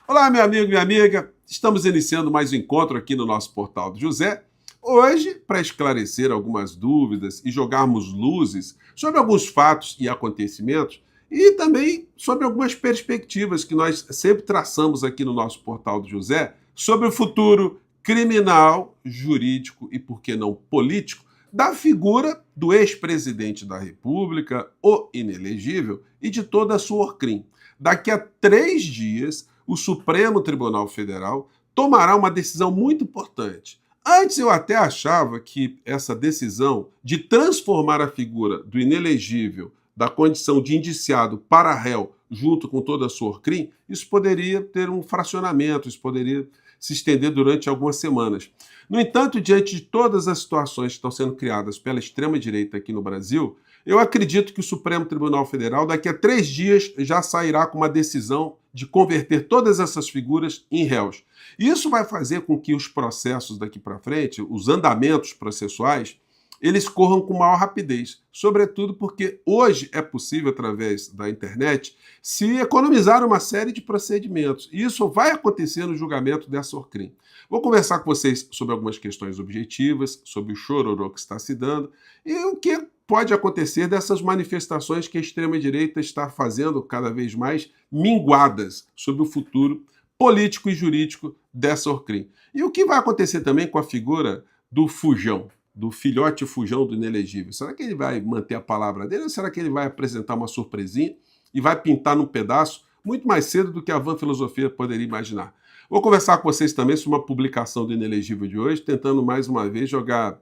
Olá, meu amigo, minha amiga. Estamos iniciando mais um encontro aqui no nosso Portal do José. Hoje, para esclarecer algumas dúvidas e jogarmos luzes sobre alguns fatos e acontecimentos e também sobre algumas perspectivas que nós sempre traçamos aqui no nosso Portal do José sobre o futuro criminal, jurídico e, por que não, político da figura do ex-presidente da República, o inelegível, e de toda a sua Orcrim. Daqui a 3 dias, o Supremo Tribunal Federal tomará uma decisão muito importante. Antes eu até achava que essa decisão de transformar a figura do inelegível da condição de indiciado para réu junto com toda a sua Orcrim, isso poderia ter um fracionamento, isso poderia se estender durante algumas semanas. No entanto, diante de todas as situações que estão sendo criadas pela extrema-direita aqui no Brasil, eu acredito que o Supremo Tribunal Federal, daqui a 3 dias, já sairá com uma decisão de converter todas essas figuras em réus. Isso vai fazer com que os processos daqui para frente, os andamentos processuais, eles corram com maior rapidez. Sobretudo porque hoje é possível, através da internet, se economizar uma série de procedimentos. E isso vai acontecer no julgamento dessa Orcrim. Vou conversar com vocês sobre algumas questões objetivas, sobre o chororô que está se dando e o que pode acontecer dessas manifestações que a extrema-direita está fazendo cada vez mais minguadas sobre o futuro político e jurídico dessa Orcrim. E o que vai acontecer também com a figura do Fujão, do filhote Fujão do inelegível? Será que ele vai manter a palavra dele ou será que ele vai apresentar uma surpresinha e vai pintar num pedaço muito mais cedo do que a vã filosofia poderia imaginar? Vou conversar com vocês também sobre uma publicação do inelegível de hoje, tentando mais uma vez jogar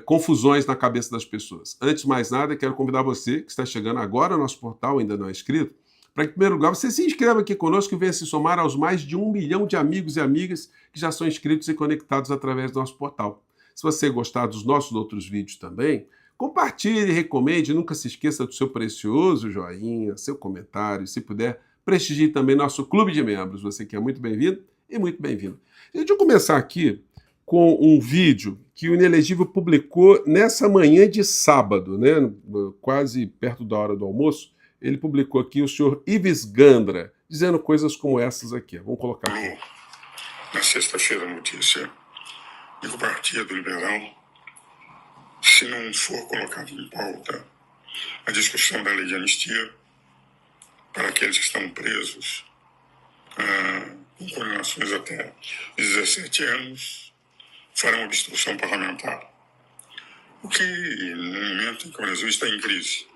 confusões na cabeça das pessoas. Antes de mais nada, quero convidar você, que está chegando agora no nosso portal, ainda não é inscrito, para que, em primeiro lugar, você se inscreva aqui conosco e venha se somar aos mais de 1 milhão de amigos e amigas que já são inscritos e conectados através do nosso portal. Se você gostar dos nossos outros vídeos também, compartilhe, recomende, nunca se esqueça do seu precioso joinha, seu comentário, se puder, prestigie também nosso clube de membros. Você que é muito bem-vindo e muito bem-vindo. Deixa eu começar aqui com um vídeo que o Inelegível publicou nessa manhã de sábado, né, quase perto da hora do almoço. Ele publicou aqui o senhor Ives Gandra, dizendo coisas como essas aqui. Vamos colocar aqui. Na sexta-feira, a notícia de que o Partido Liberal, se não for colocado em pauta a discussão da lei de anistia para aqueles que estão presos com condenações até 17 anos, farão obstrução parlamentar. O que, no momento em que o Brasil está em crise,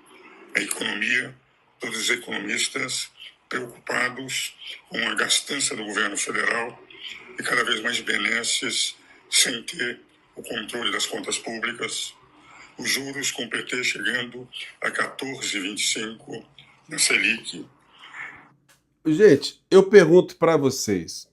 a economia, todos os economistas preocupados com a gastança do governo federal e cada vez mais benesses sem ter o controle das contas públicas, os juros com o PT chegando a 14,25 na Selic. Gente, eu pergunto para vocês,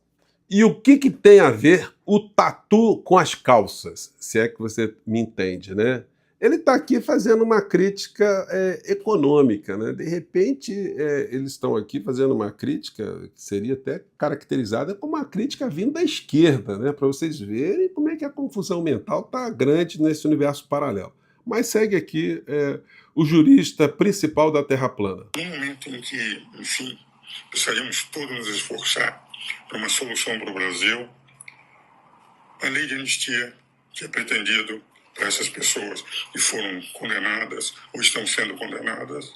e o que tem a ver o tatu com as calças? Se é que você me entende, né? Ele está aqui fazendo uma crítica econômica, né? De repente, eles estão aqui fazendo uma crítica que seria até caracterizada como uma crítica vindo da esquerda, né? Para vocês verem como é que a confusão mental está grande nesse universo paralelo. Mas segue aqui o jurista principal da Terra Plana. No momento em que, enfim, precisaríamos todos nos esforçar para uma solução para o Brasil, a lei de anistia que é pretendido para essas pessoas que foram condenadas ou estão sendo condenadas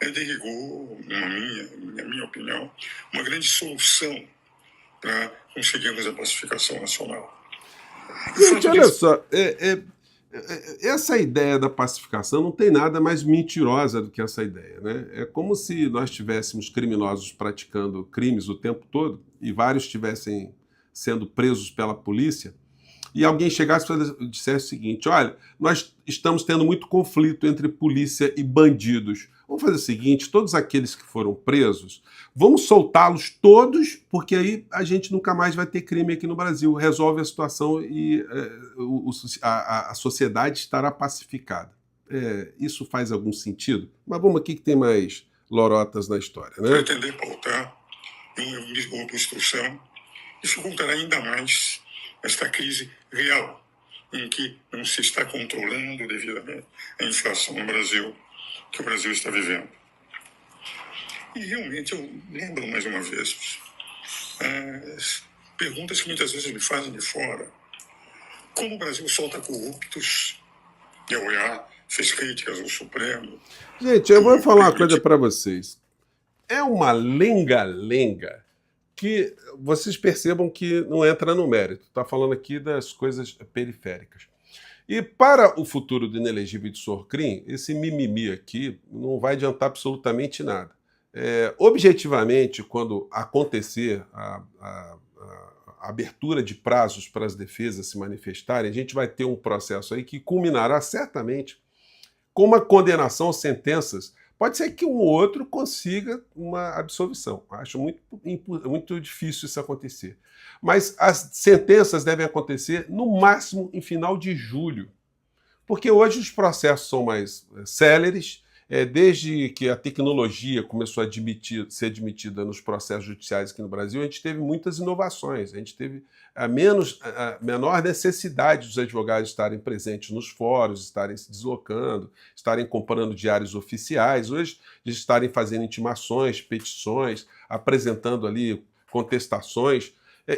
é, de rigor, na minha opinião, uma grande solução para conseguirmos a pacificação nacional. Gente, olha só, essa ideia da pacificação não tem nada mais mentirosa do que essa ideia, né? É como se nós tivéssemos criminosos praticando crimes o tempo todo e vários estivessem sendo presos pela polícia e alguém chegasse e dissesse o seguinte: olha, nós estamos tendo muito conflito entre polícia e bandidos. Vamos fazer o seguinte, todos aqueles que foram presos, vamos soltá-los todos, porque aí a gente nunca mais vai ter crime aqui no Brasil. Resolve a situação e a sociedade estará pacificada. Isso faz algum sentido? Mas vamos aqui que tem mais lorotas na história, né? Pretender pautar uma obstrução dificultará ainda mais esta crise real, em que não se está controlando devidamente a inflação no Brasil, que o Brasil está vivendo. E realmente eu lembro mais uma vez As perguntas que muitas vezes me fazem de fora. Como o Brasil solta corruptos? E a OEA fez críticas ao Supremo. Gente, eu vou falar uma coisa para vocês. É uma lenga-lenga que vocês percebam que não entra no mérito. Está falando aqui das coisas periféricas. E para o futuro do inelegível de Sorcrim, esse mimimi aqui não vai adiantar absolutamente nada. Objetivamente, quando acontecer a abertura de prazos para as defesas se manifestarem, a gente vai ter um processo aí que culminará certamente com uma condenação, sentenças. Pode ser que um ou outro consiga uma absolvição. Acho muito difícil isso acontecer. Mas as sentenças devem acontecer no máximo em final de julho. Porque hoje os processos são mais céleres, desde que a tecnologia começou a ser admitida nos processos judiciais aqui no Brasil, a gente teve muitas inovações, a gente teve a menor necessidade dos advogados estarem presentes nos fóruns, estarem se deslocando, estarem comprando diários oficiais, hoje de estarem fazendo intimações, petições, apresentando ali contestações.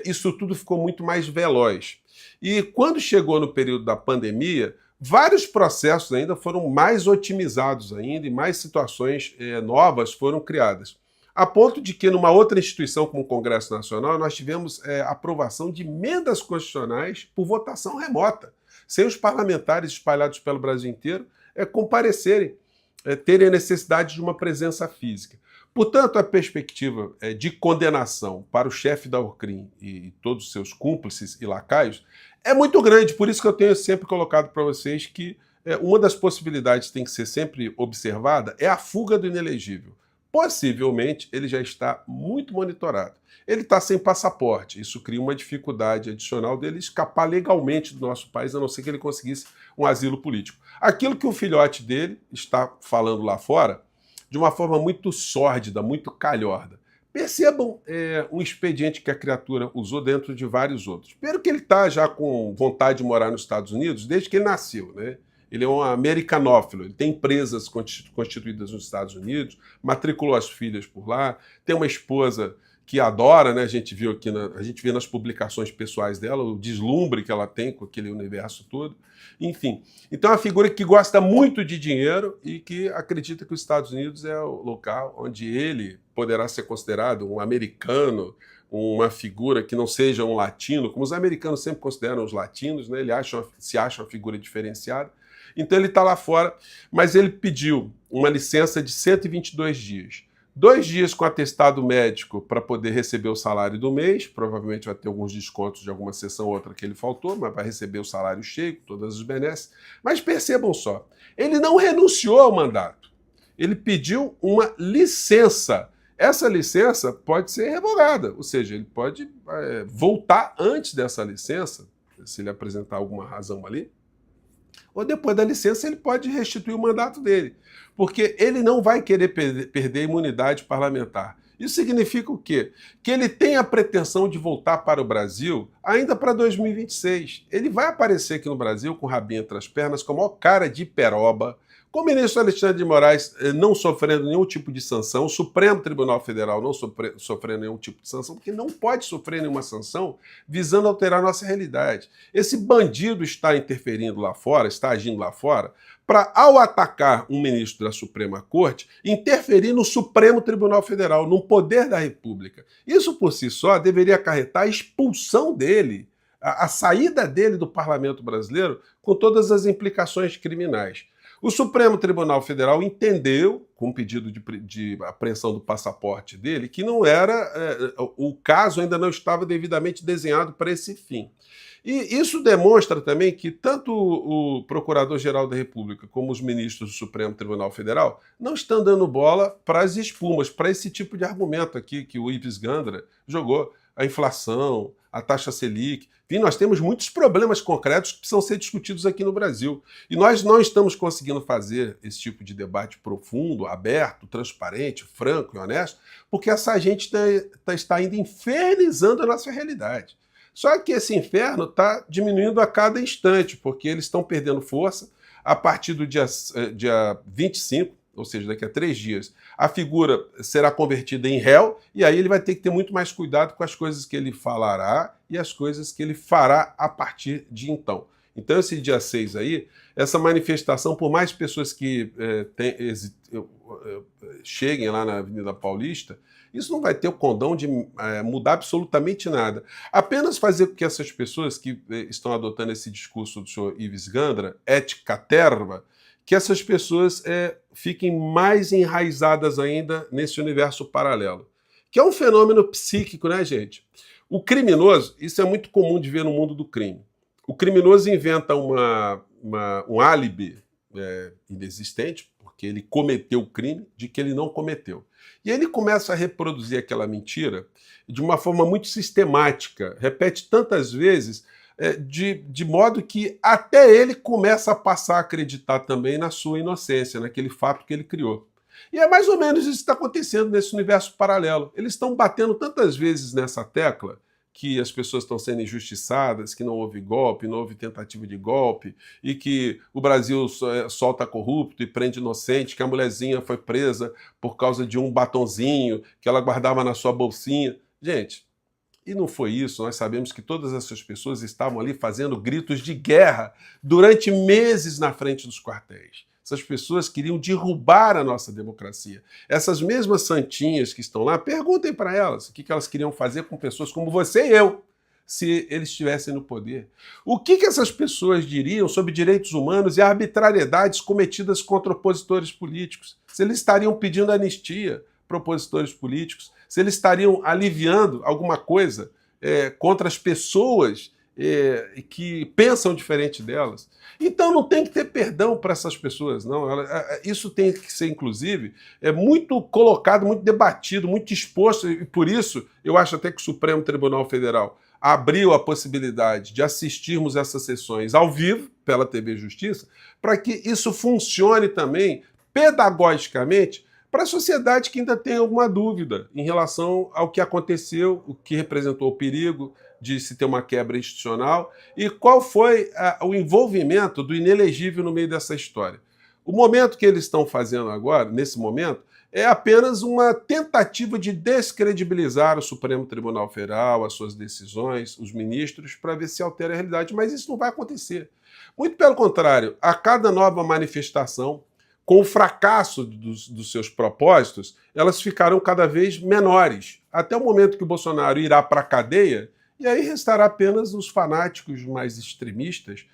Isso tudo ficou muito mais veloz. E quando chegou no período da pandemia, vários processos ainda foram mais otimizados ainda e mais situações novas foram criadas. A ponto de que numa outra instituição como o Congresso Nacional nós tivemos aprovação de emendas constitucionais por votação remota, sem os parlamentares espalhados pelo Brasil inteiro comparecerem, terem a necessidade de uma presença física. Portanto, a perspectiva de condenação para o chefe da Orcrim e todos os seus cúmplices e lacaios é muito grande, por isso que eu tenho sempre colocado para vocês que uma das possibilidades que tem que ser sempre observada é a fuga do inelegível. Possivelmente, ele já está muito monitorado. Ele está sem passaporte, isso cria uma dificuldade adicional dele escapar legalmente do nosso país, a não ser que ele conseguisse um asilo político. Aquilo que o filhote dele está falando lá fora, de uma forma muito sórdida, muito calhorda. Percebam um expediente que a criatura usou dentro de vários outros. Primeiro que ele está já com vontade de morar nos Estados Unidos desde que ele nasceu, né? Ele é um americanófilo, ele tem empresas constituídas nos Estados Unidos, matriculou as filhas por lá, tem uma esposa que adora, né? A gente vê nas publicações pessoais dela o deslumbre que ela tem com aquele universo todo. Enfim, então é uma figura que gosta muito de dinheiro e que acredita que os Estados Unidos é o local onde ele poderá ser considerado um americano, uma figura que não seja um latino, como os americanos sempre consideram os latinos, né? Ele se acha uma figura diferenciada. Então ele está lá fora, mas ele pediu uma licença de 122 dias. 2 dias com atestado médico para poder receber o salário do mês, provavelmente vai ter alguns descontos de alguma sessão ou outra que ele faltou, mas vai receber o salário cheio, todas as benesses. Mas percebam só, ele não renunciou ao mandato, ele pediu uma licença. Essa licença pode ser revogada, ou seja, ele pode voltar antes dessa licença, se ele apresentar alguma razão ali, ou depois da licença ele pode restituir o mandato dele, porque ele não vai querer perder a imunidade parlamentar. Isso significa o quê? Que ele tem a pretensão de voltar para o Brasil ainda para 2026. Ele vai aparecer aqui no Brasil com o rabinho entre as pernas, com a maior cara de peroba, com o ministro Alexandre de Moraes não sofrendo nenhum tipo de sanção, o Supremo Tribunal Federal não sofrendo nenhum tipo de sanção, porque não pode sofrer nenhuma sanção visando alterar nossa realidade. Esse bandido está interferindo lá fora, está agindo lá fora, para, ao atacar um ministro da Suprema Corte, interferir no Supremo Tribunal Federal, no poder da República. Isso por si só deveria acarretar a expulsão dele, a saída dele do Parlamento brasileiro, com todas as implicações criminais. O Supremo Tribunal Federal entendeu, com o pedido de apreensão do passaporte dele, que não era, o caso ainda não estava devidamente desenhado para esse fim. E isso demonstra também que tanto o Procurador-Geral da República como os ministros do Supremo Tribunal Federal não estão dando bola para as espumas, para esse tipo de argumento aqui que o Ives Gandra jogou, a inflação, a taxa Selic. Enfim, nós temos muitos problemas concretos que precisam ser discutidos aqui no Brasil. E nós não estamos conseguindo fazer esse tipo de debate profundo, aberto, transparente, franco e honesto, porque essa gente está ainda infernizando a nossa realidade. Só que esse inferno está diminuindo a cada instante, porque eles estão perdendo força a partir do dia 25, ou seja, daqui a 3 dias, a figura será convertida em réu, e aí ele vai ter que ter muito mais cuidado com as coisas que ele falará e as coisas que ele fará a partir de então. Então, esse dia 6 aí, essa manifestação, por mais pessoas que cheguem lá na Avenida Paulista, isso não vai ter o condão de mudar absolutamente nada. Apenas fazer com que essas pessoas que estão adotando esse discurso do senhor Ives Gandra, et caterva, que essas pessoas fiquem mais enraizadas ainda nesse universo paralelo, que é um fenômeno psíquico, né, gente? O criminoso, isso é muito comum de ver no mundo do crime. O criminoso inventa um álibi inexistente, porque ele cometeu o crime, de que ele não cometeu. E ele começa a reproduzir aquela mentira de uma forma muito sistemática, repete tantas vezes, de modo que até ele começa a passar a acreditar também na sua inocência, naquele fato que ele criou. E é mais ou menos isso que está acontecendo nesse universo paralelo. Eles estão batendo tantas vezes nessa tecla que as pessoas estão sendo injustiçadas, que não houve golpe, não houve tentativa de golpe, e que o Brasil solta corrupto e prende inocente, que a mulherzinha foi presa por causa de um batonzinho que ela guardava na sua bolsinha. Gente, e não foi isso. Nós sabemos que todas essas pessoas estavam ali fazendo gritos de guerra durante meses na frente dos quartéis. Essas pessoas queriam derrubar a nossa democracia. Essas mesmas santinhas que estão lá, perguntem para elas o que elas queriam fazer com pessoas como você e eu, se eles estivessem no poder. O que essas pessoas diriam sobre direitos humanos e arbitrariedades cometidas contra opositores políticos? Se eles estariam pedindo anistia para opositores políticos? Se eles estariam aliviando alguma coisa contra as pessoas que pensam diferente delas? Então não tem que ter perdão para essas pessoas, não. Isso tem que ser, inclusive, muito colocado, muito debatido, muito exposto, e por isso eu acho até que o Supremo Tribunal Federal abriu a possibilidade de assistirmos essas sessões ao vivo pela TV Justiça, para que isso funcione também pedagogicamente para a sociedade que ainda tem alguma dúvida em relação ao que aconteceu, o que representou o perigo de se ter uma quebra institucional e qual foi o envolvimento do inelegível no meio dessa história. O momento que eles estão fazendo agora, nesse momento, é apenas uma tentativa de descredibilizar o Supremo Tribunal Federal, as suas decisões, os ministros, para ver se altera a realidade, mas isso não vai acontecer. Muito pelo contrário, a cada nova manifestação, com o fracasso dos seus propósitos, elas ficarão cada vez menores, até o momento que o Bolsonaro irá para a cadeia, e aí restará apenas os fanáticos mais extremistas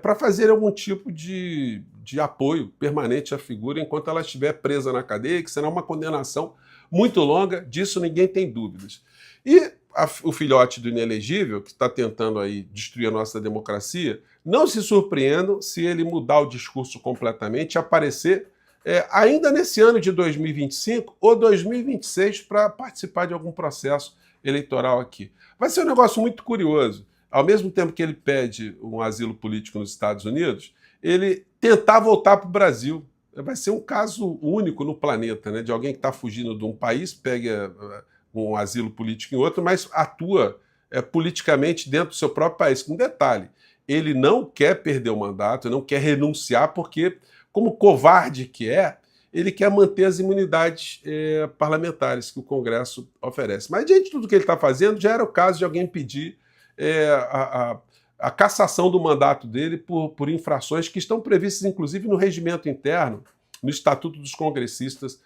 para fazer algum tipo de apoio permanente à figura enquanto ela estiver presa na cadeia, que será uma condenação muito longa, disso ninguém tem dúvidas. E o filhote do inelegível, que está tentando aí destruir a nossa democracia, não se surpreendam se ele mudar o discurso completamente e aparecer ainda nesse ano de 2025 ou 2026 para participar de algum processo eleitoral aqui. Vai ser um negócio muito curioso. Ao mesmo tempo que ele pede um asilo político nos Estados Unidos, ele tentar voltar para o Brasil. Vai ser um caso único no planeta, né? De alguém que está fugindo de um país, pega um asilo político em outro, mas atua politicamente dentro do seu próprio país. Com detalhe, ele não quer perder o mandato, não quer renunciar, porque, como covarde que é, ele quer manter as imunidades parlamentares que o Congresso oferece. Mas, diante de tudo que ele está fazendo, já era o caso de alguém pedir a cassação do mandato dele por infrações que estão previstas, inclusive, no regimento interno, no Estatuto dos Congressistas,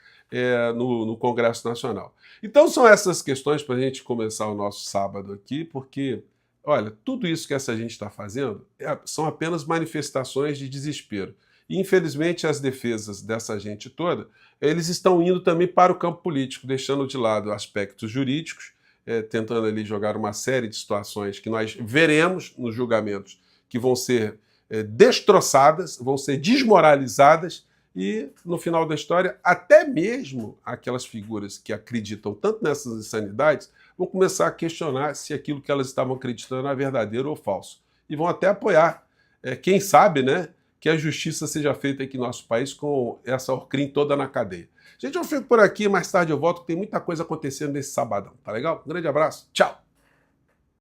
no Congresso Nacional. Então, são essas questões para a gente começar o nosso sábado aqui, porque, olha, tudo isso que essa gente está fazendo são apenas manifestações de desespero. E, infelizmente, as defesas dessa gente toda, eles estão indo também para o campo político, deixando de lado aspectos jurídicos, tentando ali jogar uma série de situações que nós veremos nos julgamentos que vão ser destroçadas, vão ser desmoralizadas e, no final da história, até mesmo aquelas figuras que acreditam tanto nessas insanidades vão começar a questionar se aquilo que elas estavam acreditando é verdadeiro ou falso. E vão até apoiar, quem sabe, né, que a justiça seja feita aqui no nosso país com essa Orcrim toda na cadeia. Gente, eu fico por aqui, mais tarde eu volto, que tem muita coisa acontecendo nesse sabadão, tá legal? Um grande abraço, tchau!